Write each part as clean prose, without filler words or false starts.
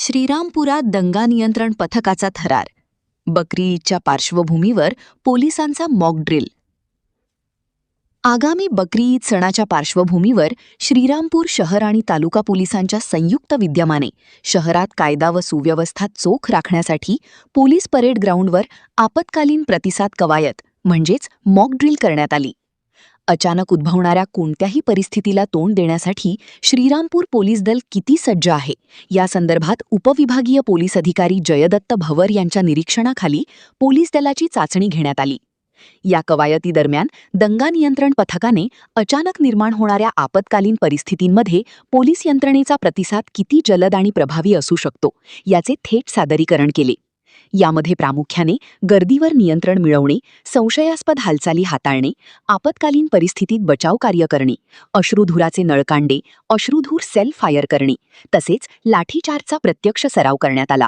श्रीरामपुरात दंगा नियंत्रण पथकाचा थरार. बकरी ईदच्या पार्श्वभूमीवर पोलिसांचा मॉक ड्रिल. आगामी बकरी ईद सणाच्या पार्श्वभूमीवर श्रीरामपूर शहर आणि तालुका पोलिसांच्या संयुक्त विद्यमाने शहरात कायदा व सुव्यवस्था चोख राखण्यासाठी पोलीस परेड ग्राउंडवर आपत्कालीन प्रतिसाद कवायत म्हणजेच मॉक ड्रिल करण्यात आली. अचानक उद्भवणाऱ्या कोणत्याही परिस्थितीला तोंड देण्यासाठी श्रीरामपूर पोलीस दल किती सज्ज आहे या संदर्भात उपविभागीय पोलीस अधिकारी जयदत्त भवर यांच्या निरीक्षणाखाली पोलीस दलाची चाचणी घेण्यात आली. या कवायतीदरम्यान दंगा नियंत्रण पथकाने अचानक निर्माण होणाऱ्या आपत्कालीन परिस्थितींमध्ये पोलीस यंत्रणेचा प्रतिसाद किती जलद आणि प्रभावी असू शकतो याचे थेट सादरीकरण केले. यामध्ये प्रामुख्याने गर्दीवर नियंत्रण मिळवणे, संशयास्पद हालचाली हाताळणे, आपत्कालीन परिस्थितीत बचाव कार्य करणे, अश्रुधुराचे नळकांडे, अश्रुधूर सेल्फ फायर करणे तसेच लाठीचार्जचा प्रत्यक्ष सराव करण्यात आला.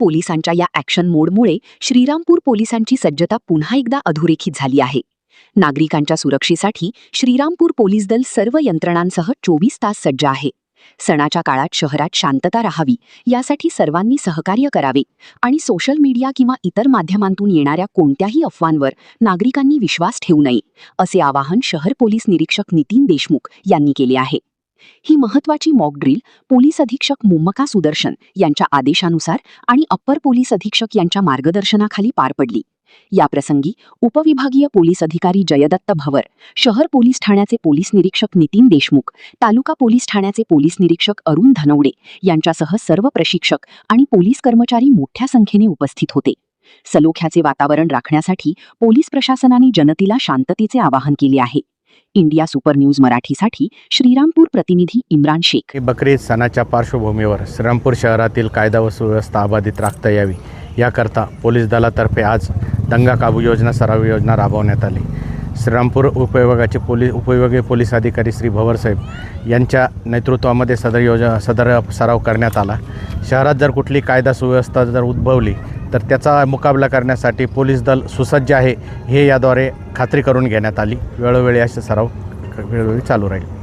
पोलिसांच्या या ॲक्शन मोडमुळे श्रीरामपूर पोलिसांची सज्जता पुन्हा एकदा अधोरेखित झाली आहे. नागरिकांच्या सुरक्षेसाठी श्रीरामपूर पोलीस दल सर्व यंत्रणांसह 24 तास सज्ज आहे. सणाच्या काळात शहरात शांतता राहावी यासाठी सर्वांनी सहकार्य करावे आणि सोशल मीडिया किंवा इतर माध्यमांतून येणाऱ्या कोणत्याही अफवांवर नागरिकांनी विश्वास ठेवू नये असे आवाहन शहर पोलीस निरीक्षक नितीन देशमुख यांनी केले आहे. ही महत्त्वाची मॉक ड्रिल पोलीस अधीक्षक मुम्मका सुदर्शन यांच्या आदेशानुसार आणि अप्पर पोलीस अधीक्षक यांच्या मार्गदर्शनाखाली पार पडली. याप्रसंगी उपविभागीय पोलीस अधिकारी जयदत्त भवर, शहर पोलीस ठाण्याचे पोलीस निरीक्षक नितीन देशमुख, तालुका पोलीस ठाण्याचे पोलीस निरीक्षक अरुण धनवडे यांच्यासह सर्व प्रशिक्षक आणि पोलीस कर्मचारी मोठ्या संख्येने उपस्थित होते. सलोख्याचे वातावरण राखण्यासाठी पोलीस प्रशासनाने जनतेला शांततेचे आवाहन केले आहे. इंडिया सुपर न्यूज मराठीसाठी श्रीरामपूर प्रतिनिधी इम्रान शेख. बकरी सणाच्या पार्श्वभूमीवर श्रीरामपूर शहरातील कायदा व सुव्यवस्था अबाधित राखता यावी याकरता पोलीस दलातर्फे आज दंगा काबू योजना सराव योजना राबवण्यात आली. श्रीरामपूर उपविभागीय पोलीस अधिकारी श्री भवरसाहेब यांच्या नेतृत्वामध्ये सदर सराव करण्यात आला. शहरात जर कुठली कायदा सुव्यवस्था जर उद्भवली तर त्याचा मुकाबला करण्यासाठी पोलीस दल सुसज्ज आहे हे याद्वारे खात्री करून घेण्यात आली. वेळोवेळी असे सराव वेळोवेळी चालू राहील.